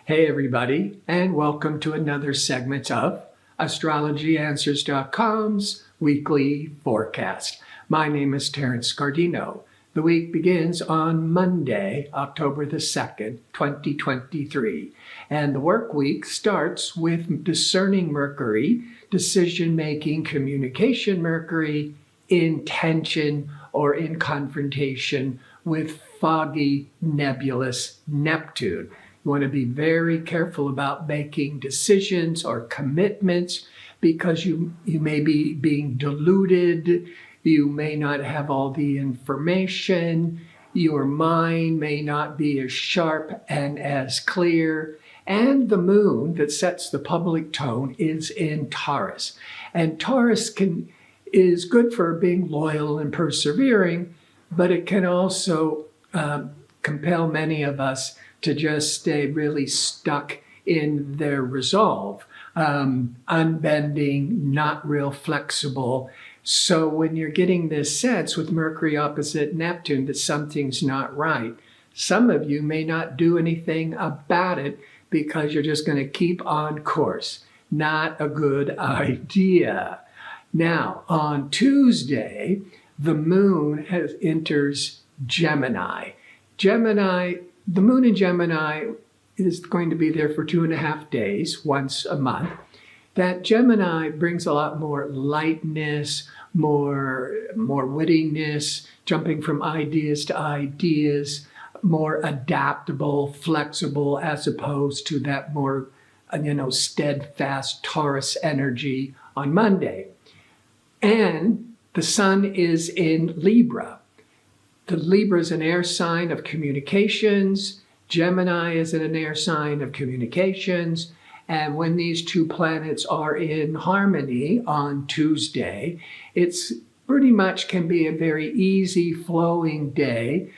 Hey everybody, and welcome to another segment of AstrologyAnswers.com's weekly forecast. My name is Terence. The week begins on Monday, October the 2nd, 2023, and the work week starts with discerning Mercury, decision-making, communication Mercury, in tension or in confrontation with foggy, nebulous Neptune. You want to be very careful about making decisions or commitments because you may be being deluded. You may not have all the information. Your mind may not be as sharp and as clear. And the moon that sets the public tone is in Taurus. And Taurus is good for being loyal and persevering, but it can also compel many of us to just stay really stuck in their resolve, unbending, not real flexible. So when you're getting this sense with Mercury opposite Neptune that something's not right, some of you may not do anything about it because you're just going to keep on course. Not a good idea. Now, on Tuesday, the moon enters Gemini. The moon in Gemini is going to be there for 2.5 days, once a month. That Gemini brings a lot more lightness, more wittiness, jumping from ideas to ideas, more adaptable, flexible, as opposed to that more, steadfast Taurus energy on Monday. And the sun is in Libra. The Libra is an air sign of communications. Gemini is an air sign of communications. And when these two planets are in harmony on Tuesday, it's pretty much can be a very easy flowing day,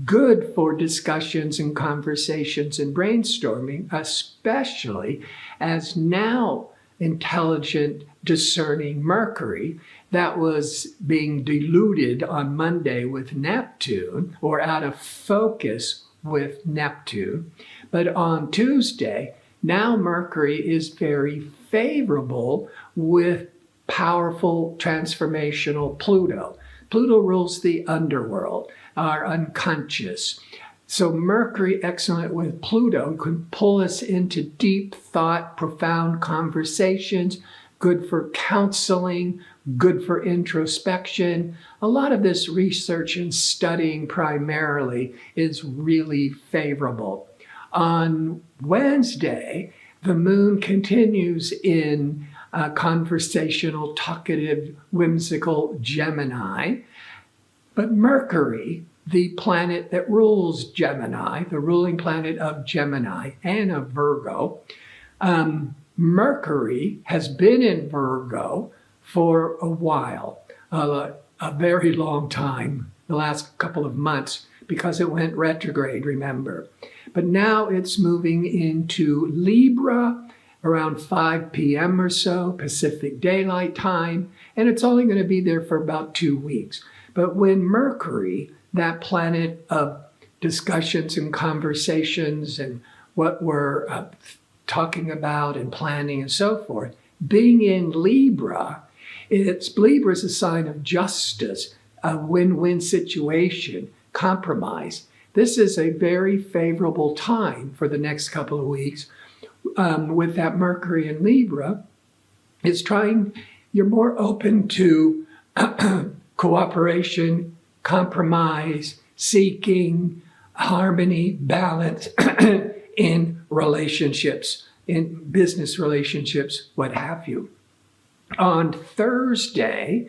good for discussions and conversations and brainstorming, especially as now intelligent, discerning Mercury that was being deluded on Monday with Neptune, or out of focus with Neptune. But on Tuesday, now Mercury is very favorable with powerful transformational Pluto. Pluto rules the underworld, our unconscious. So Mercury, excellent with Pluto, can pull us into deep thought, profound conversations, good for counseling, good for introspection. A lot of this research and studying primarily is really favorable. On Wednesday, the moon continues in conversational, talkative, whimsical Gemini, but Mercury, the planet that rules Gemini, the ruling planet of Gemini and of Virgo, Mercury has been in Virgo for a while, a very long time, the last couple of months, because it went retrograde, remember. But now it's moving into Libra around 5 p.m. or so, Pacific Daylight Time, and it's only going to be there for about 2 weeks. But when Mercury, that planet of discussions and conversations and what we're talking about and planning and so forth, being in Libra, Libra is a sign of justice, a win-win situation, compromise. This is a very favorable time for the next couple of weeks with that Mercury in Libra. You're more open to cooperation, compromise, seeking harmony, balance in relationships, in business relationships, what have you. On Thursday,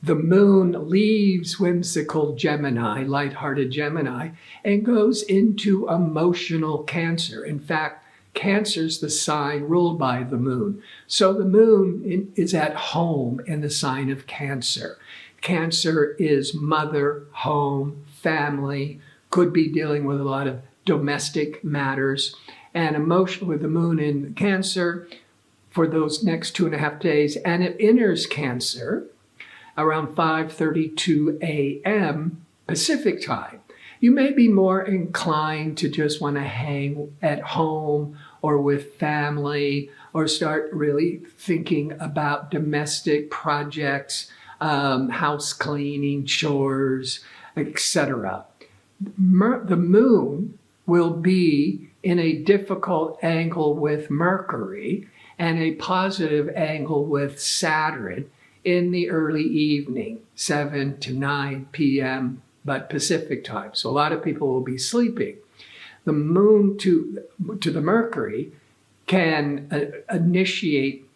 the moon leaves whimsical Gemini, lighthearted Gemini, and goes into emotional Cancer. In fact, Cancer's the sign ruled by the moon. So the moon is at home in the sign of Cancer. Cancer is mother, home, family, could be dealing with a lot of domestic matters. And emotion with the moon in Cancer for those next 2.5 days, and it enters Cancer around 5:32 a.m. Pacific time. You may be more inclined to just want to hang at home or with family, or start really thinking about domestic projects, house cleaning, chores, etc. The moon will be in a difficult angle with Mercury and a positive angle with Saturn in the early evening, 7 to 9 p.m., but Pacific time. So a lot of people will be sleeping. The moon to the Mercury can initiate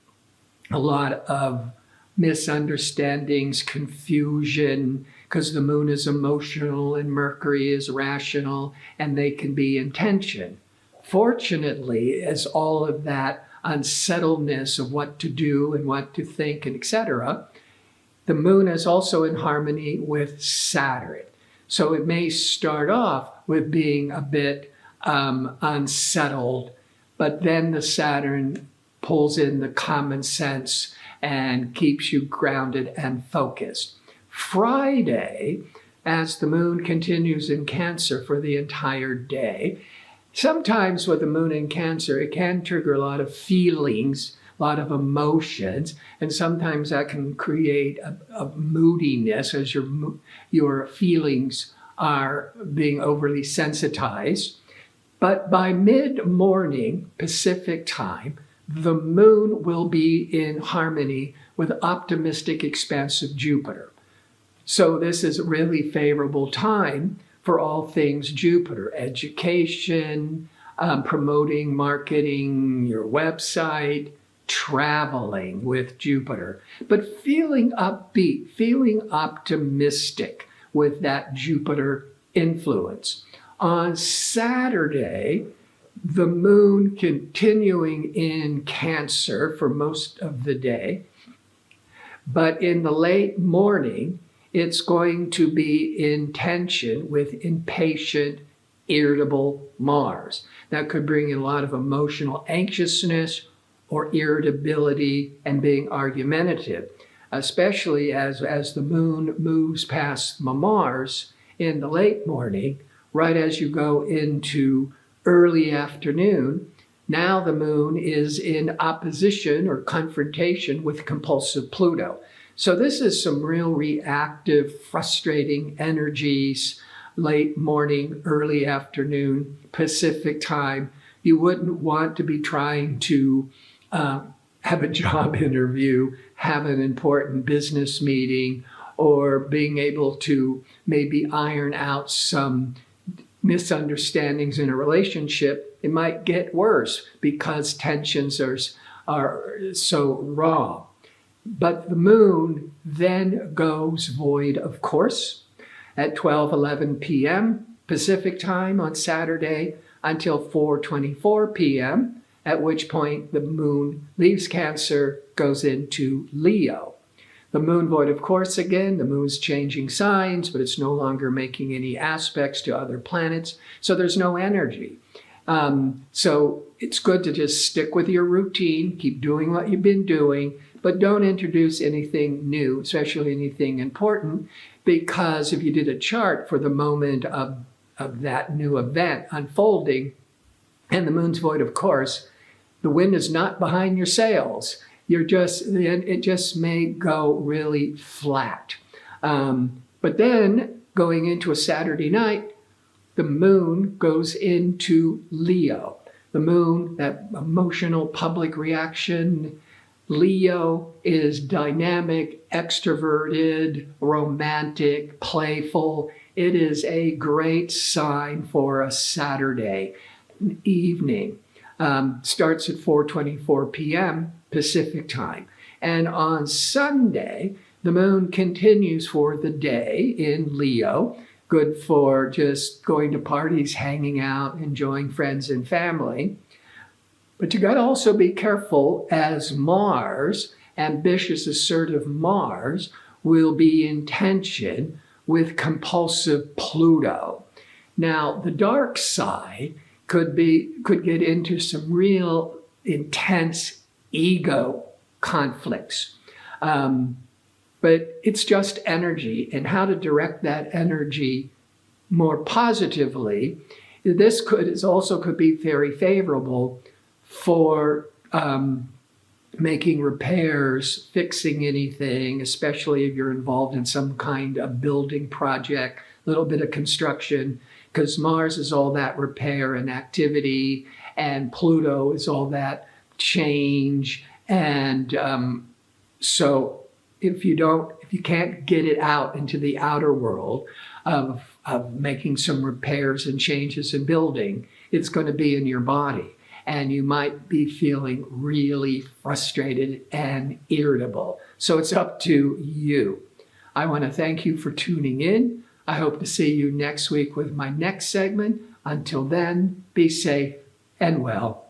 a lot of misunderstandings, confusion, because the moon is emotional and Mercury is rational, and they can be in tension. Fortunately, as all of that unsettledness of what to do and what to think, and etc., the moon is also in harmony with Saturn. So it may start off with being a bit unsettled, but then the Saturn pulls in the common sense and keeps you grounded and focused. Friday, as the moon continues in Cancer for the entire day, sometimes with the moon in Cancer, it can trigger a lot of feelings, a lot of emotions, and sometimes that can create a moodiness as your feelings are being overly sensitized. But by mid-morning Pacific time, the moon will be in harmony with optimistic, expansive Jupiter. So this is a really favorable time for all things Jupiter, education, promoting, marketing your website, traveling with Jupiter, but feeling upbeat, feeling optimistic with that Jupiter influence. On Saturday, the moon continuing in Cancer for most of the day, but in the late morning, it's going to be in tension with impatient, irritable Mars. That could bring in a lot of emotional anxiousness or irritability and being argumentative, especially as the moon moves past Mars in the late morning, right as you go into early afternoon. Now the moon is in opposition or confrontation with compulsive Pluto. So this is some real reactive, frustrating energies, late morning, early afternoon, Pacific time. You wouldn't want to be trying to have a job interview, have an important business meeting, or being able to maybe iron out some misunderstandings in a relationship. It might get worse because tensions are so raw. But the moon then goes void, of course, at 12:11 p.m. Pacific time on Saturday until 4:24 p.m., at which point the moon leaves Cancer, goes into Leo. The moon void, of course, again, the moon's changing signs, but it's no longer making any aspects to other planets, so there's no energy. So it's good to just stick with your routine, keep doing what you've been doing, but don't introduce anything new, especially anything important, because if you did a chart for the moment of that new event unfolding, and the moon's void, of course, the wind is not behind your sails. It just may go really flat. But then going into a Saturday night, the moon goes into Leo. The moon, that emotional public reaction. Leo is dynamic, extroverted, romantic, playful. It is a great sign for a Saturday evening. Starts at 4:24 p.m. Pacific time. And on Sunday, the moon continues for the day in Leo. Good for just going to parties, hanging out, enjoying friends and family. But you got to also be careful as Mars, ambitious, assertive Mars, will be in tension with compulsive Pluto. Now, the dark side could get into some real intense ego conflicts. But it's just energy, and how to direct that energy more positively. This could be very favorable for making repairs, fixing anything, especially if you're involved in some kind of building project, a little bit of construction, because Mars is all that repair and activity, and Pluto is all that change. And so if you can't get it out into the outer world of making some repairs and changes in building, it's going to be in your body. And you might be feeling really frustrated and irritable. So it's up to you. I want to thank you for tuning in. I hope to see you next week with my next segment. Until then, be safe and well.